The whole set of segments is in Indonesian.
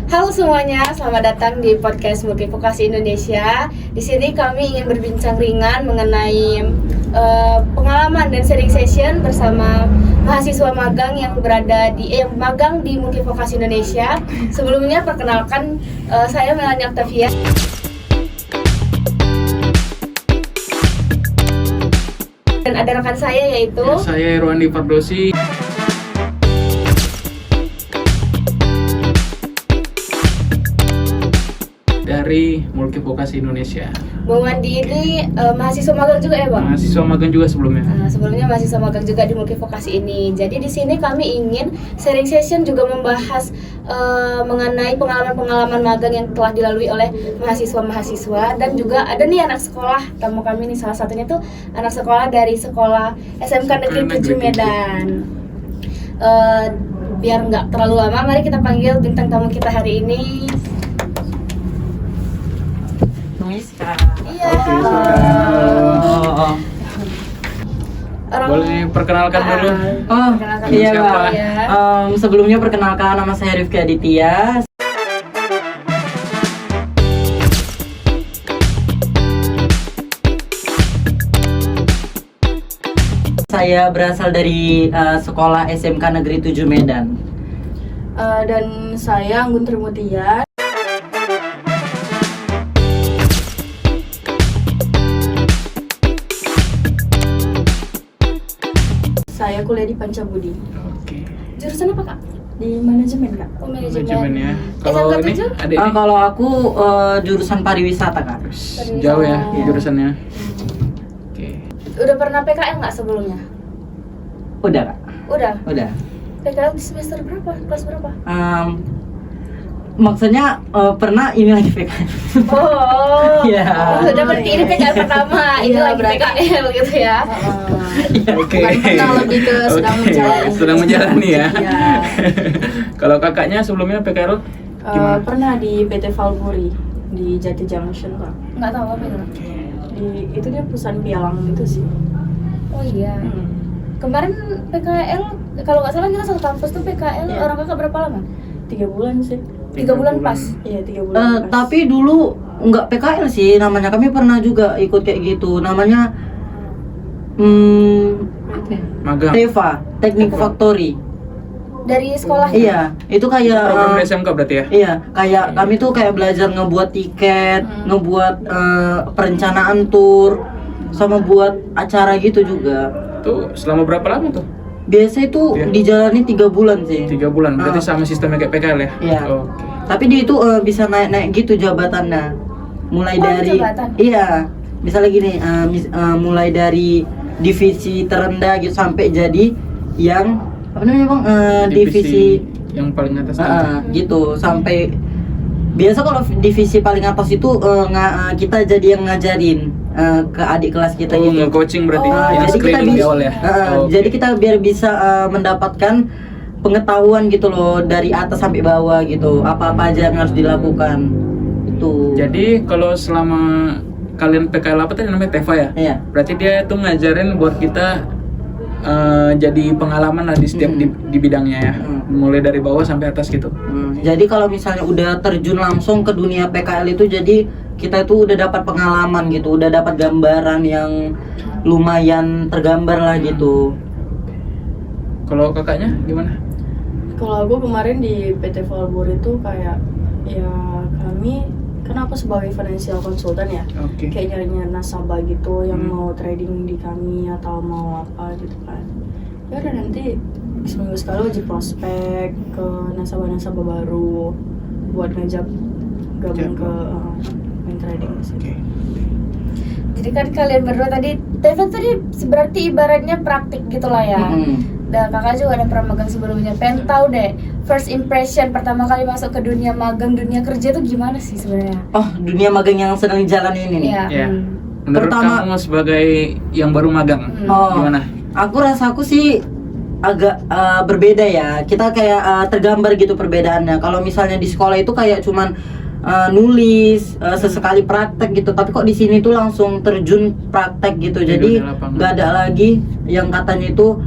Halo semuanya, selamat datang di podcast Multivokasi Indonesia. Di sini kami ingin berbincang ringan mengenai pengalaman dan sharing session bersama mahasiswa magang yang berada di magang di Multivokasi Indonesia. Sebelumnya perkenalkan, saya Melanie Octavia. Dan ada rekan saya yaitu saya Irwandi Fardosi. Dari Multivokasi Indonesia. Bang Wandi ini mahasiswa magang juga ya, Bang? Mahasiswa magang juga sebelumnya. Sebelumnya mahasiswa magang juga di Multivokasi ini. Jadi di sini kami ingin sharing session juga membahas mengenai pengalaman-pengalaman magang yang telah dilalui oleh mahasiswa-mahasiswa, dan juga ada nih anak sekolah tamu kami nih, salah satunya tuh anak sekolah dari sekolah SMK Negeri 7 Medan. Biar nggak terlalu lama, mari kita panggil bintang tamu kita hari ini. Iya. Boleh perkenalkan dulu. Iya siapa? Pak. Sebelumnya perkenalkan, nama saya Rifki Aditya. Saya berasal dari sekolah SMK Negeri 7 Medan. Dan saya Anggun Trimutia. Saya kuliah di Pancabudi. Oke. Jurusan apa, Kak? Di manajemen, Kak. Oh, Manajemen ya. SMK Kalau ini 7? ada ini Kalau aku jurusan pariwisata, Kak. jauh ya Oh. jurusannya. Oke. Udah pernah PKL nggak sebelumnya? Udah, Kak. Udah. Udah. PKL di semester berapa? Kelas berapa? Maksudnya pernah ini lagi PKL. Oh. Iya. Udah berarti ini PKL pertama. Ini Iya, lagi berarti. PKL gitu ya. Oke. Bukan pernah, lebih ke sedang Oke, menjalani. Sedang menjalani ya. Iya. Kalau kakaknya sebelumnya PKL gimana? Pernah di PT Valburi di Jati Junction, Pak. Nggak tahu apa itu. Itu dia perusahaan pialang itu sih. Oh iya. Kemarin PKL kalau nggak salah kita satu kampus tuh PKL Iya. orang kakak berapa lama? 3 bulan sih. 3 bulan pas. Iya, 3 bulan. pas. Tapi dulu nggak PKL sih namanya, kami pernah juga ikut kayak gitu. Namanya apa ya? Magang. TEFA, Teknik Factory. Dari sekolah. Iya, itu kayak Program di SMK berarti ya? iya, kayak kami tuh kayak belajar ngebuat tiket, ngebuat perencanaan tur, sama buat acara gitu juga. Tuh selama berapa lama tuh? Biasa itu Iya. dijalani 3 bulan sih. 3 bulan. Berarti Ah. sama sistemnya kayak PKL ya? Iya. Oke. Tapi dia itu bisa naik-naik gitu jabatannya. Mulai Oh, dari jabatan? iya, misalnya gini, mulai dari divisi terendah gitu sampai jadi yang apa namanya Bang? Divisi yang paling atas gitu sampai biasa kalau divisi paling atas itu kita jadi yang ngajarin ke adik kelas kita Oh, gitu. nge-coaching berarti Oh, yang jadi kita screening di bisa, awal ya? Oke. jadi kita biar bisa mendapatkan pengetahuan gitu loh dari atas sampai bawah gitu, apa-apa aja yang harus dilakukan itu. Jadi kalau selama kalian PKL apa tadi namanya TEFA ya? Iya. Berarti dia tuh ngajarin buat kita jadi pengalaman lah di setiap di bidangnya ya. Mulai dari bawah sampai atas gitu. Jadi kalau misalnya udah terjun langsung ke dunia PKL itu, jadi kita itu udah dapat pengalaman gitu, udah dapat gambaran yang lumayan tergambar lah gitu. Kalau kakaknya gimana? Kalau aku kemarin di PT Valburi itu kayak ya kami kenapa sebagai financial consultant ya? Oke. Kayak nyari nasabah gitu yang mau trading di kami atau mau apa gitu kan. Ya udah, nanti seminggu sekali uji prospek ke nasabah-nasabah baru buat ngajak gabung ke main trading di situ. Oke. Jadi kan kalian berdua tadi, Teva tadi berarti ibaratnya praktik gitulah ya. Dan kakak juga ada pernah magang sebelumnya. Pengen tahu deh, first impression pertama kali masuk ke dunia magang, dunia kerja tuh gimana sih sebenarnya? Oh, dunia magang yang sedang dijalani ini nih. Iya. Ya. Menurut Pertama- kamu sebagai yang baru magang, Oh. gimana? Aku sih agak berbeda ya. Kita kayak tergambar gitu perbedaannya. Kalau misalnya di sekolah itu kayak cuman nulis, sesekali praktek gitu. Tapi kok di sini tuh langsung terjun praktek gitu. Di Jadi dunia lapangan. nggak ada lagi yang katanya itu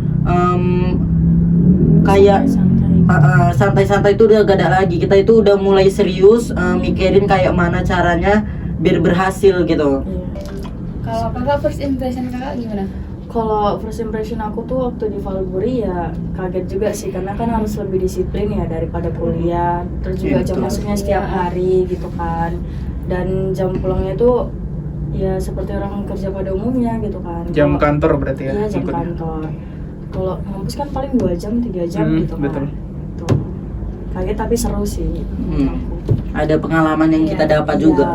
kayak Santai. santai-santai itu udah gak ada lagi. Kita itu udah mulai serius mikirin kayak mana caranya biar berhasil gitu. Iya. Kalau kakak first impression kakak gimana? Kalau first impression aku tuh waktu di Valburi ya kaget juga sih, karena kan harus lebih disiplin ya daripada kuliah. Terus juga jam Betul. masuknya setiap hari gitu kan, dan jam pulangnya tuh ya seperti orang kerja pada umumnya gitu kan. Jam Kalau- kantor berarti ya? Iya, jam ikutnya. kantor. Kalau ngampus kan paling 2 jam 3 jam gitu kan. Betul. Tuh. Kaget tapi seru sih. Ada pengalaman yang kita dapat Iya, juga.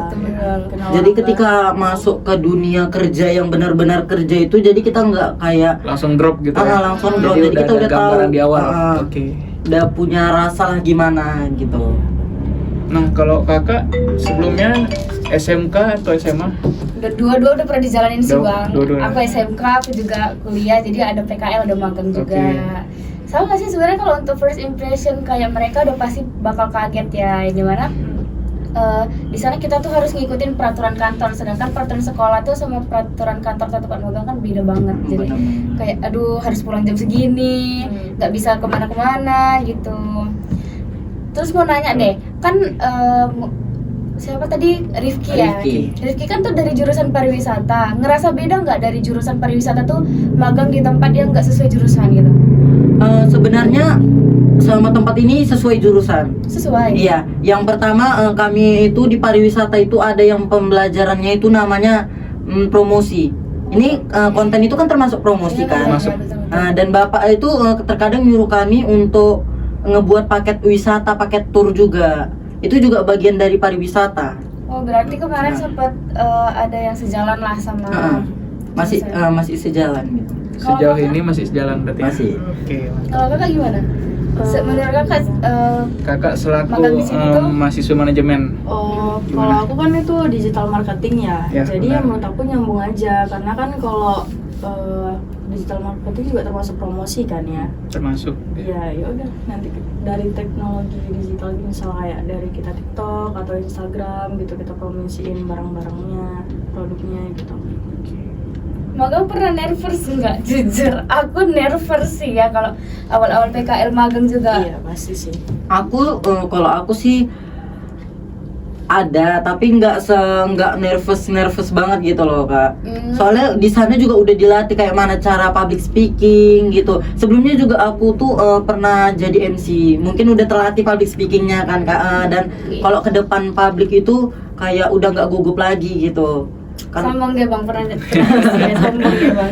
kenal Jadi orang ketika masuk ke dunia kerja yang benar-benar kerja itu, jadi kita nggak kayak Langsung drop gitu langsung drop. Jadi Jadi kita ada udah tahu gambaran di awal. Oke. udah punya rasa lah gimana gitu. Nah, kalau kakak sebelumnya SMK atau SMA? Dua-dua udah pernah dijalanin sih bang. Dua-dua. Aku SMK, aku juga kuliah, jadi ada PKL, ada magang juga. Oke. Sama nggak sih sebenarnya kalau untuk first impression kayak mereka udah pasti bakal kaget ya, gimana? Di sana kita tuh harus ngikutin peraturan kantor, sedangkan peraturan sekolah tuh sama peraturan kantor atau tempat magang kan beda banget. Jadi kayak aduh harus pulang jam segini, nggak bisa kemana-kemana gitu. Terus mau nanya deh, kan siapa tadi Rifki ya? Rifki kan tuh dari jurusan pariwisata. Ngerasa beda nggak dari jurusan pariwisata tuh magang di tempat yang nggak sesuai jurusan gitu? Sebenarnya sama tempat ini sesuai jurusan. Sesuai. Iya, yang pertama kami itu di pariwisata itu ada yang pembelajarannya itu namanya promosi. Ini konten itu kan termasuk promosi Iya, kan. Masuk. betul. Dan bapak itu terkadang nyuruh kami untuk ngebuat paket wisata, paket tour juga. Itu juga bagian dari pariwisata. Oh berarti kemarin sempat ada yang sejalan lah sama. Masih sejalan gitu. Sejauh ini masih sejalan berarti. Masih. Oke. Kalau kakak gimana? Menurut kakak Kakak selaku Magang di sini tuh? mahasiswa manajemen. Oh, Gimana? kalau aku kan itu digital marketing ya. Ya, Jadi benar. ya menurut aku nyambung aja, karena kan kalau digital marketing juga termasuk promosi kan ya. Termasuk. Ya udah nanti dari teknologi digital gitu, misal kayak dari kita TikTok atau Instagram gitu, kita promosiin barang-barangnya, produknya gitu. magang pernah nervous nggak? Jujur, aku nervous sih ya kalau awal-awal PKL magang juga. Iya pasti sih. Aku kalau aku sih ada, tapi nggak nervous banget gitu loh kak. Soalnya di sana juga udah dilatih kayak mana cara public speaking gitu. Sebelumnya juga aku tuh pernah jadi MC, mungkin udah terlatih public speakingnya kan kak. Dan kalau ke depan publik itu kayak udah nggak gugup lagi gitu. Sombong dia bang, pernah sombong dia bang.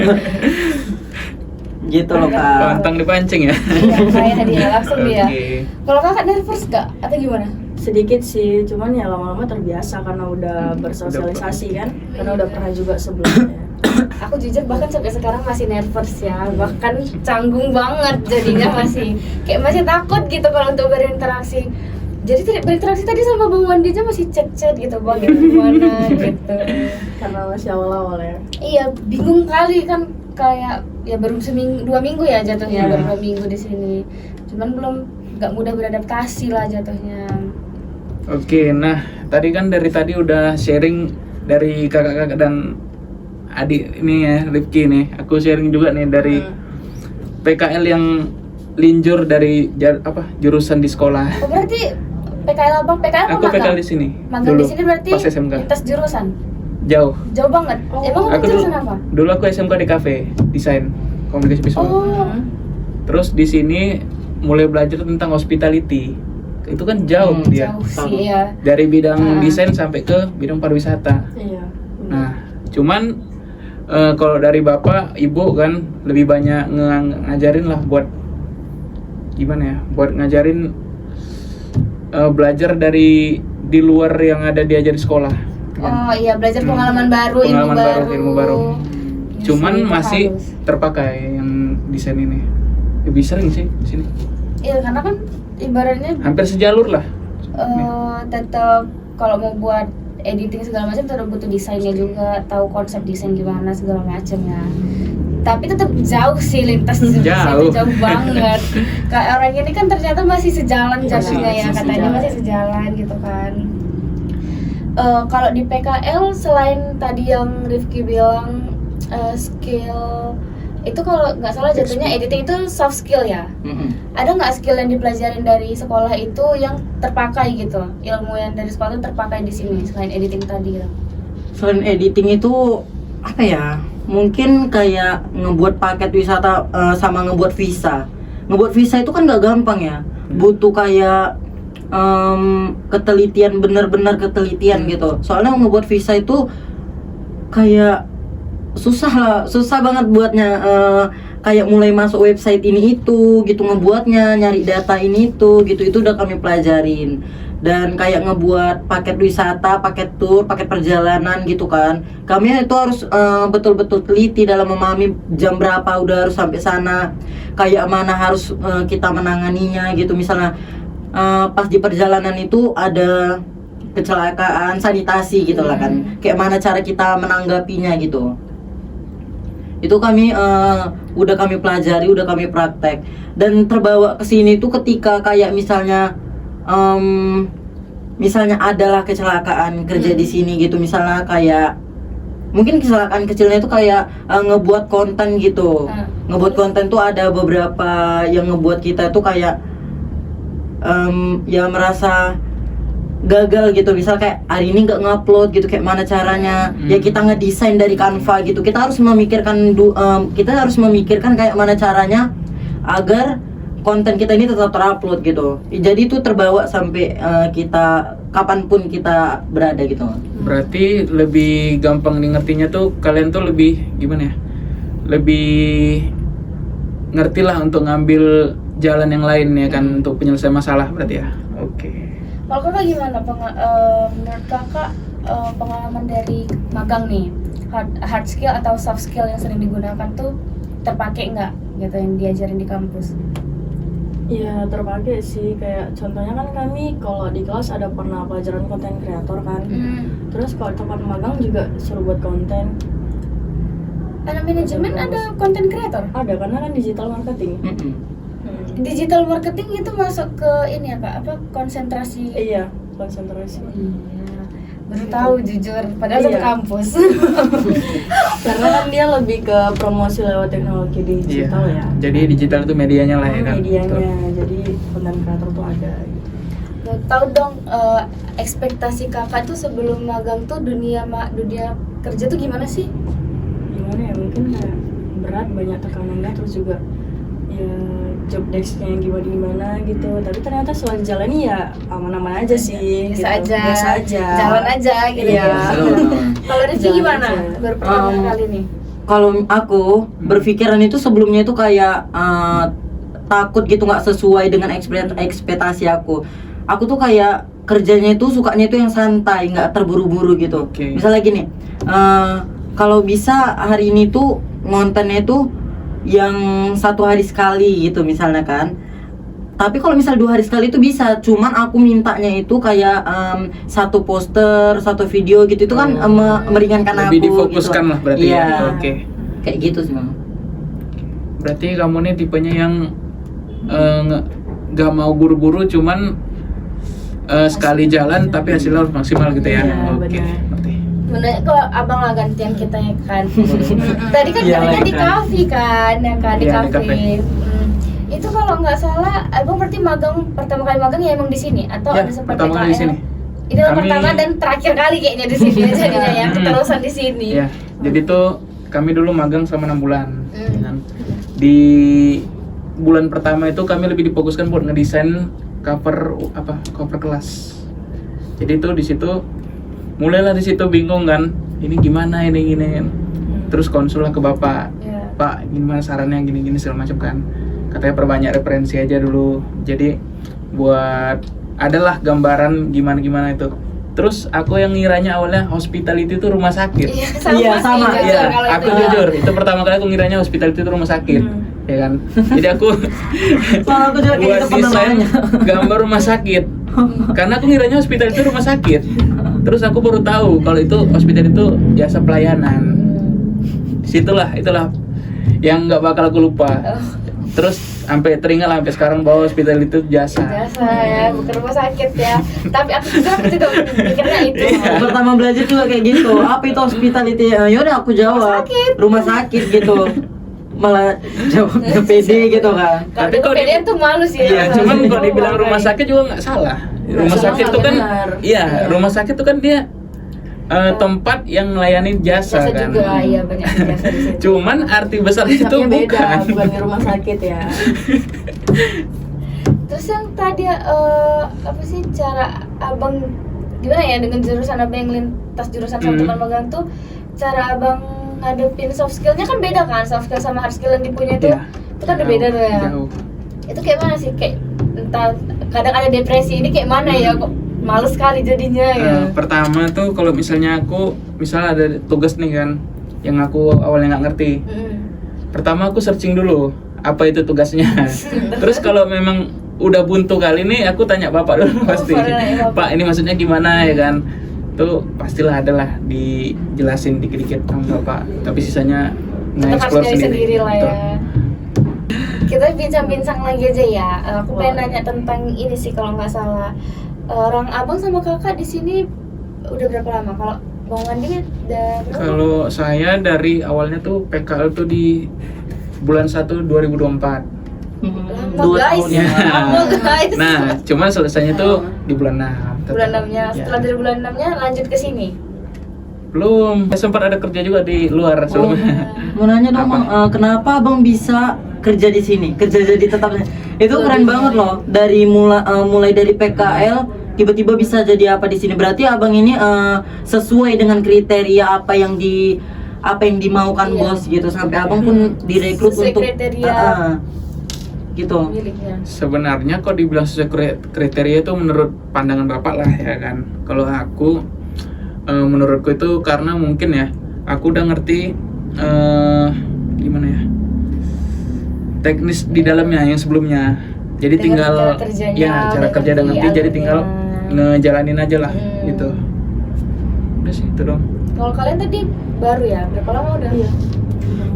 Gitu loh kak. Pantang dipancing ya. Iya, kayak hadiah langsung dia. Oke. Kalau kakak nervous nggak? Atau gimana? Sedikit sih, cuman ya lama-lama terbiasa karena udah bersosialisasi kan, karena udah pernah juga sebelumnya. Aku jujur bahkan sampai sekarang masih nervous ya, bahkan canggung banget jadinya masih takut gitu kalau untuk berinteraksi. Jadi berinteraksi tadi sama Bang Wandi aja masih chat gitu bang, gimana gitu. Karena masih awal-awal ya. Iya, bingung kali kan, kayak ya baru 2 minggu ya jatuhnya, Iya. baru 2 minggu di sini. Cuman nggak mudah beradaptasi lah jatuhnya. Oke, nah tadi kan dari tadi udah sharing dari kakak-kakak dan adik ini ya, Rifki nih. Aku sharing juga nih dari PKL yang linjur dari jurusan di sekolah. Oh berarti PKL abang, PKL apa Aku magang? PKL di sini. Magang dulu, di sini berarti pas SMK. lintas jurusan. Jauh. Jauh banget. Emang Aku jurusan apa? dulu aku SMK di kafe, desain komunikasi visual. Oh, Terus di sini mulai belajar tentang hospitality. Itu kan jauh dia. jauh sih ya. Dari bidang desain sampai ke bidang pariwisata. Iya. Nah, cuman kalau dari bapak, ibu kan lebih banyak ngajarin lah buat gimana ya? Buat ngajarin belajar dari di luar yang ada diajar di sekolah. Oh iya, belajar pengalaman baru, Ilmu baru. Cuman Itu masih harus. terpakai yang desain ini. Lebih sering sih di sini. Iya, karena kan ibaratnya Hampir sejalur lah. tetap kalau mau buat editing segala macam tetap butuh desainnya juga, tahu konsep desain gimana segala macam ya. Tapi tetap jauh sih lintas jurusan Jauh. itu jauh banget. Kayak orang ini kan ternyata masih sejalan jatuhnya ya, masih katanya sejalan. masih sejalan gitu kan. Kalau di PKL selain tadi yang Rifki bilang skill itu kalau nggak salah jatuhnya editing itu soft skill ya. Ada nggak skill yang dipelajarin dari sekolah itu yang terpakai gitu, ilmu yang dari sekolah itu terpakai di sini selain editing tadi gitu? Selain editing itu apa ya? Mungkin kayak ngebuat paket wisata sama ngebuat visa. Ngebuat visa itu kan nggak gampang ya. Butuh kayak ketelitian, benar-benar ketelitian gitu. Soalnya ngebuat visa itu kayak susah banget buatnya, kayak mulai masuk website ini itu gitu, ngebuatnya, nyari data ini itu gitu, itu udah kami pelajarin. Dan kayak ngebuat paket wisata, paket tour, paket perjalanan gitu kan, kami itu harus betul-betul teliti dalam memahami jam berapa udah harus sampai sana, kayak mana harus kita menanganinya gitu. Misalnya pas di perjalanan itu ada kecelakaan, sanitasi gitu lah kan, kayak mana cara kita menanggapinya gitu. Itu kami udah kami pelajari, udah kami praktek, dan terbawa ke sini tuh ketika kayak misalnya adalah kecelakaan kerja di sini gitu, misalnya kayak mungkin kecelakaan kecilnya itu kayak ngebuat konten gitu. Ngebuat konten tuh ada beberapa yang ngebuat kita tuh kayak ya merasa gagal gitu. Misal kayak hari ini nggak ngupload gitu, kayak mana caranya? Ya kita ngedesain dari Canva gitu. Kita harus memikirkan kayak mana caranya agar konten kita ini tetap terupload gitu. Jadi itu terbawa sampai kita kapanpun kita berada gitu. Berarti lebih gampang ngertinya tuh kalian tuh lebih gimana ya? Lebih ngerti lah untuk ngambil jalan yang lain ya kan, untuk penyelesaian masalah berarti ya. Oke. Kalau kakak gimana? Menurut kakak pengalaman dari magang nih, hard skill atau soft skill yang sering digunakan tuh terpakai nggak gitu yang diajarin di kampus? Ya terpakai sih, kayak contohnya kan kami kalau di kelas ada pernah pelajaran konten kreator kan. Terus kalau tempat magang juga suruh buat konten. Ada manajemen, ada konten kreator? Ada, karena kan digital marketing. Digital marketing itu masuk ke ini ya kak, apa konsentrasi? Iya, konsentrasi. Iya, baru tahu jujur, padahal satu Iya. kampus. Karena kan dia lebih ke promosi lewat teknologi digital ya. Jadi digital itu medianya lah ya kan. Medianya, jadi konten kreator tuh ada. Mau tahu dong ekspektasi kakak tuh sebelum magang tuh dunia kerja tuh gimana sih? Gimana ya, mungkin kayak berat, banyak tekanannya, terus juga ya job desk-nya yang gimana gitu. Tapi ternyata setelah dijalani ya aman-aman aja sih. Biasa gitu. aja, jalan aja gitu Iya. ya. Kalau Rizky Jalan gimana? aja. Baru pertama kali nih. Kalau aku berpikiran itu sebelumnya itu kayak takut gitu, nggak sesuai dengan ekspektasi aku. Aku tuh kayak kerjanya itu sukanya itu yang santai, nggak terburu-buru gitu. Oke. Misalnya gini, kalau bisa hari ini tuh ngontennya tuh yang 1 hari sekali gitu misalnya kan. Tapi kalau misal 2 hari sekali itu bisa, cuman aku mintanya itu kayak 1 poster, 1 video gitu, itu kan meringankan Lebih aku difokuskan gitu. lah berarti Iya. ya. Oke. Kayak gitu sih Bang. Berarti kamu nih tipenya yang nggak mau buru-buru, cuman sekali jalan tapi hasilnya harus maksimal gitu ya. Iya, Oke. benar. Ngerti. Bener, kok abang lah gantian kita ya kan. Tadi kan Iya, katanya di kan. kafe kan, ya kan di Iya, di kafe. kafe. Itu kalau nggak salah, abang berarti magang pertama kali magang ya emang di sini atau Ya, ada seperti pertama kali di sini. Itu yang Kami- pertama dan terakhir kali kayaknya di sini ya, jadinya ya keterusan di sini. Ya, jadi tuh kami dulu magang selama 6 bulan. Hmm. kan. Di bulan pertama itu kami lebih difokuskan buat ngedesain cover kelas. Jadi tuh di situ mulailah di situ bingung kan, ini gimana ini gini kan. Terus konsul lah ke bapak, Ya. Pak gimana sarannya gini segala macam kan. Katanya perbanyak referensi aja dulu. Jadi buat adalah gambaran gimana itu. Terus aku yang ngiranya awalnya hospitality itu rumah sakit. Iya, sama, Iya, sih, sama. jujur Iya, kalau aku itu. jujur, itu pertama kali aku ngiranya hospitality itu rumah sakit, ya kan. Jadi aku Soalnya aku juga kayak buat gitu pernah desain nanya. gambar rumah sakit, karena aku ngiranya hospitality itu rumah sakit. Terus aku baru tahu kalau itu hospitality itu jasa pelayanan. Itulah yang nggak bakal aku lupa. Terus sampai teringat lah sampai sekarang bahwa hospitality itu jasa. Jasa ya, bukan rumah sakit ya. Tapi aku juga mikirnya itu. Iya. Pertama belajar juga kayak gitu. Apa itu hospitality? Ya udah aku jawab. Rumah sakit gitu. malah jawabnya pede gitu kan. Kalau Tapi itu kalau di- pedean tuh malu sih. Iya, cuman kalau Oh, dibilang rumah makanya. sakit juga nggak salah. Rumah Nggak sakit salah, itu kan, benar. iya, rumah sakit itu kan dia tempat yang melayani jasa, Jasa kan. juga, iya banyak jasa di situ. Cuman arti besar itu Pusatnya beda, bukan. bukan di rumah sakit ya. Terus yang tadi apa sih cara abang gimana ya dengan jurusan abang yang lintas jurusan sama teman magang tuh, cara abang ngadepin soft skillnya kan beda kan, soft skill sama hard skill yang dipunya tuh Iya. itu kan udah beda tuh ya. Jauh. Itu kayak mana sih, kayak entah kadang ada depresi ini kayak mana ya, kok males sekali jadinya ya. Pertama tuh kalau misalnya ada tugas nih kan, yang aku awalnya nggak ngerti. Pertama aku searching dulu apa itu tugasnya. Terus kalau memang udah buntu kali nih, aku tanya bapak dulu pasti. baru nanya bapak. Pak, ini maksudnya gimana ya kan? Tuh pastilah adalah dijelasin dikit-dikit sama bapak. Tapi sisanya Tetap harus nge-explore nyari sendiri lah Betul. ya. Kita bincang-bincang lagi aja ya. Aku pengen nanya tentang ini sih kalau nggak salah. Orang abang sama kakak di sini udah berapa lama? Kalau Bang Wandi udah berapa? Kalau saya dari awalnya tuh PKL tuh di bulan 1 2024. Lama 2 guys. tahun ya. Lama guys. Nah, cuman selesainya tuh di bulan 6. Bulan 6-nya. Ya. Setelah dari bulan 6-nya lanjut ke sini. Belum, saya sempat ada kerja juga di luar sebelumnya. Mau nanya dong, Apa? Bang, kenapa Abang bisa kerja di sini? Kerja jadi tetap. Itu keren banget loh. Dari mulai dari PKL tiba-tiba bisa jadi apa di sini. Berarti Abang ini sesuai dengan kriteria apa yang dimaukan Iya. bos gitu. Sampai Abang pun direkrut Sesuai untuk kriteria. gitu. Miliknya. Sebenarnya kok dibilang sesuai kriteria itu menurut pandangan bapak lah ya kan. Kalau aku, menurutku itu karena mungkin ya, aku udah ngerti gimana ya, teknis di dalamnya yang sebelumnya. Jadi Dengan tinggal cara kerjanya, ya cara udah kerja udah ngerti ngerti, jadi tinggal alurnya. ngejalanin aja lah Hmm. gitu. Udah sih itu dong. Kalau kalian tadi baru ya? Berapa lama udah? Iya.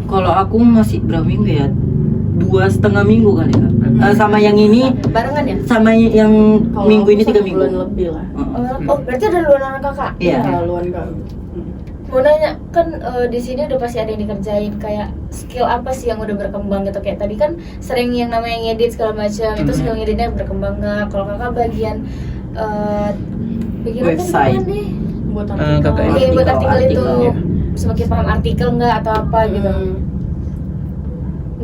Kalau aku masih berapa minggu ya? 2,5 minggu kali ya. Sama yang ini, Barengan ya? sama yang Kalau minggu aku ini 3 1 minggu. bulan lebih lah. Oh, berarti ada duluan anak kakak? Iya. Haluan kak. Mau nanya, kan di sini udah pasti ada yang dikerjain, kayak skill apa sih yang udah berkembang gitu? Kayak tadi kan sering yang namanya ngedit segala macam, itu skill ngeditnya berkembang nggak? Kalau kakak bagian bikin apa Website. nih? Buat kakak artikel. ini. Iya, buat artikel itu artikel, ya. semakin paham artikel nggak atau apa gitu?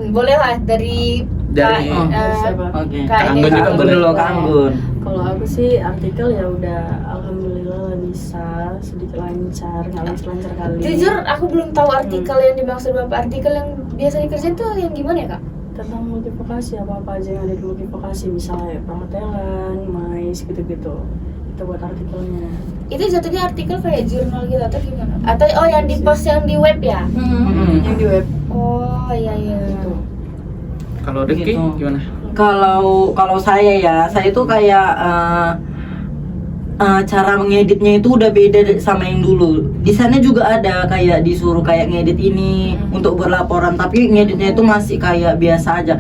Boleh lah dari Dari- Kak, siapa? Oke. Kak Kak ini Anggun juga dulu. boleh. dulu, Kak Anggun. Kalau aku sih artikel ya udah alhamdulillah lah bisa sedikit lancar, nggak lancar kali. Jujur aku belum tahu artikel yang dimaksud bapak. Artikel yang biasa dikerjain tuh yang gimana ya kak? Tentang multivokasi, apa aja yang ada di multivokasi, misalnya perhotelan, mais gitu-gitu. Kita buat artikelnya. Itu jatuhnya artikel kayak jurnal gitu atau gimana? Atau yang di post yang di web ya? Yang di web Oh iya iya. itu. Kalau Rifki Gitu. gimana? Kalau saya ya, saya tuh kayak cara mengeditnya itu udah beda sama yang dulu. Di sana juga ada kayak disuruh kayak ngedit ini untuk berlaporan, tapi ngeditnya itu masih kayak biasa aja.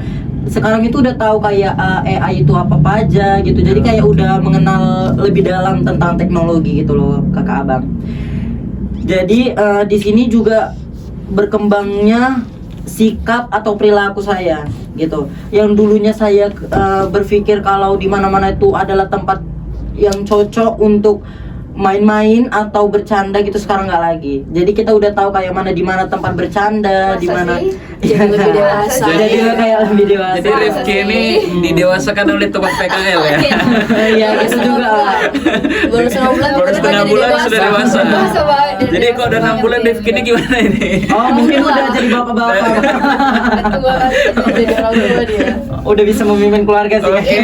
Sekarang itu udah tahu kayak AI itu apa aja gitu. Jadi kayak udah mengenal lebih dalam tentang teknologi gitu loh, kakak abang. Jadi di sini juga berkembangnya sikap atau perilaku saya gitu. Yang dulunya saya berpikir kalau di mana-mana itu adalah tempat yang cocok untuk main-main atau bercanda gitu, sekarang nggak lagi. Jadi kita udah tahu kayak mana di mana tempat bercanda, Masa di mana sih? Jadi lebih dewasa. Jadi kayak lebih dewasa. Jadi Rifki ini didewasakan oleh tempat PKL ya. Iya, itu juga. Baru setengah bulan, Baru kita setengah jadi bulan dewasa. sudah dewasa. Dewasa banget. Jadi kok udah 6 bulan Rifki ini gimana ini? Oh, mungkin udah jadi bapak-bapak. Tua kali. Jadi orang tua dia. Udah bisa memimpin keluarga sih. Oke.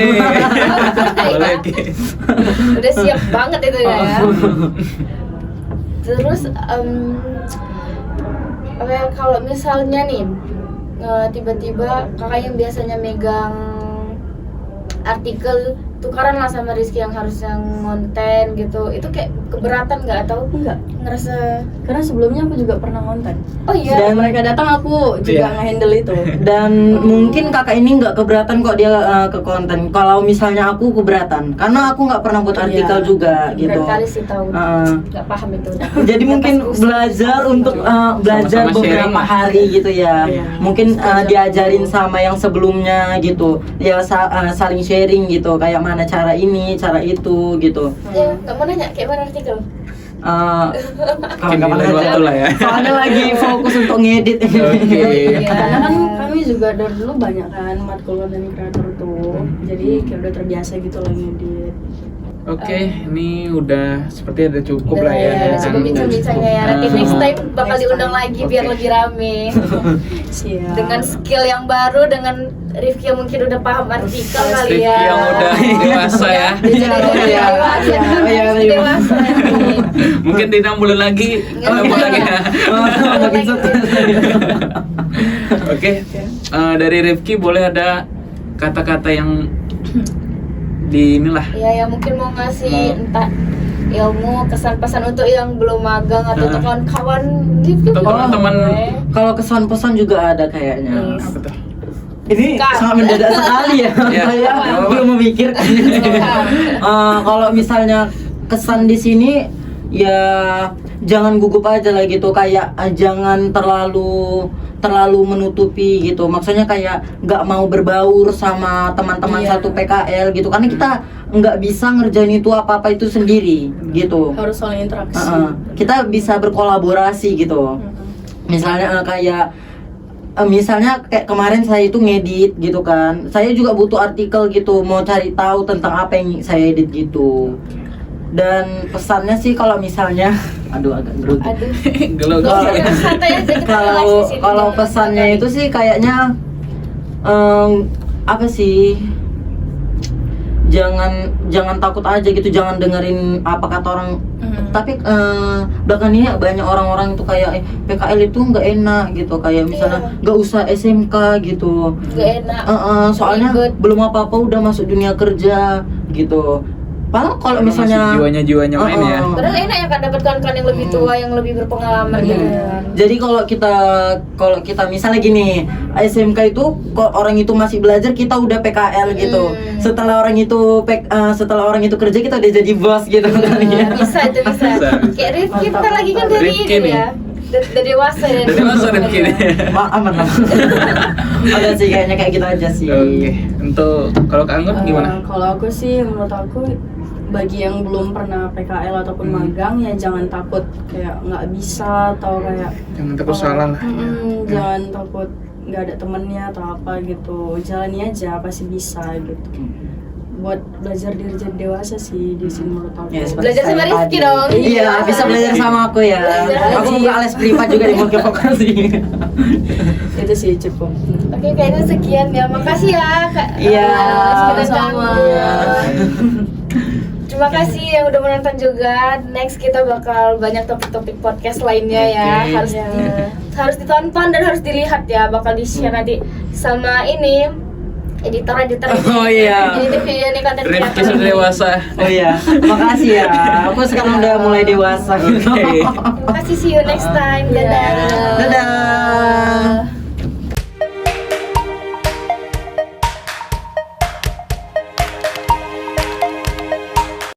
Boleh Ki. Udah siap banget itu ya. Terus kalau misalnya nih tiba-tiba kakak yang biasanya megang artikel tukaran lah sama Rizky yang harusnya ngonten gitu, itu kayak keberatan nggak atau Enggak. ngerasa Karena sebelumnya aku juga pernah konten. oh iya. Dan mereka datang aku juga Iya. nge-handle itu. Dan mungkin kakak ini nggak keberatan kok dia ke konten. Kalau misalnya aku keberatan, karena aku nggak pernah buat artikel Iya. juga gitu. Berkali sih tahu. Uh, Nggak paham itu. Jadi mungkin belajar untuk belajar Sama-sama beberapa sharing. hari gitu ya. Iya. Mungkin diajarin sama yang sebelumnya gitu. Ya saling sharing gitu. Kayak mana cara ini, cara itu gitu. Ya, nggak mau nanya kayak mana artikel. Mungkin Kapan-kapan di lain aja. waktu lah ya. Soalnya lagi fokus untuk ngedit. Oke. Iya. Karena kan kami juga dari dulu banyak kan matkul konten kreator tuh. Jadi kayak udah terbiasa gitu lah ngedit. Oke, ini udah seperti ada cukup Udah lah ya. ya, cukup bincang-bincangnya ya. Nanti next time bakal Next diundang time. lagi biar Oke. lebih rame. Siap. Dengan skill yang baru, dengan Rifki yang mungkin udah paham artikel kali Rifki ya. yang udah dewasa ya. Dia jadi Iya. dewasa. Iya, iya. Dewasa nih. Mungkin di 6 bulan lagi, Nggak lagi ya. Makin stres. Oke, dari Rifki boleh ada kata-kata yang di inilah. Ya, yang mungkin mau ngasih entah ilmu, kesan-pesan untuk yang belum magang atau untuk kawan-kawan Rifki Atau boleh. teman-teman. Kalau kesan pesan juga ada kayaknya. Yes. Apa tuh? Ini Kak. sangat mendadak sekali ya. Iya. Saya belum memikirkan. Kalau misalnya kesan di sini ya jangan gugup aja lah gitu, kayak jangan terlalu menutupi gitu. Maksudnya kayak nggak mau berbaur sama teman-teman Iya. satu PKL gitu, karena kita nggak bisa ngerjain itu apa-apa itu sendiri gitu. Harus saling interaksi. Kita bisa berkolaborasi gitu. Misalnya misalnya kayak kemarin saya itu ngedit gitu kan, saya juga butuh artikel gitu, mau cari tahu tentang apa yang saya edit gitu. Dan pesannya sih kalau misalnya aduh agak grogi. Aduh. Gelo Santai aja kita Kalau relax di sini. kalau pesannya itu sih kayaknya apa sih, jangan takut aja gitu, jangan dengerin apa kata orang. Tapi bahkan ini banyak orang-orang itu kayak PKL itu nggak enak gitu, kayak misalnya nggak usah SMK gitu. Gak enak. Soalnya Ribet. belum apa-apa udah masuk dunia kerja gitu. Padahal kalau misalnya jiwanya main ya. Padahal enak ya kan dapat kawan-kawan yang lebih tua, yang lebih berpengalaman gitu kan. Jadi kalau kita misalnya gini, SMK itu kok orang itu masih belajar, kita udah PKL gitu. Setelah orang itu kerja, kita udah jadi bos gitu kan ya. Bisa itu bisa. Kayak Rifki kita lagi kan dari Rifki ini nih. ya. Dari dewasa ya. Dari masa Rifki nih. Aman. Ada sih kayaknya kayak gitu aja sih. Oke, untuk kalau Kak Anggun gimana? Kalau aku sih, menurut aku bagi yang belum pernah PKL ataupun magang ya jangan takut kayak nggak bisa atau kayak Jangan takut salah lah. jangan takut nggak ada temennya atau apa gitu, jalani aja pasti bisa gitu. Buat belajar diri jadi dewasa sih di sini menurut aku. Ya, seperti Belajar sama saya Rifki tadi. dong. Iya, bisa belajar sama aku ya. Belajar Aku aja. buka les privat juga di Multivokasi. Itu sih cukup. Oke, kayaknya sekian ya. Makasih ya Kak. Iya, Sudah sama. ganggu. Terima kasih yang udah menonton juga. Next kita bakal banyak topik-topik podcast lainnya ya. Oke. Harus ditonton dan harus dilihat ya. Bakal di-share nanti sama ini editor-editor. Oh iya. Ini video nih konten Rifki sudah dewasa. Oh iya, makasih ya. Aku sekarang udah mulai dewasa. Oke. Terima kasih, see you next time. Dadah. Dadah.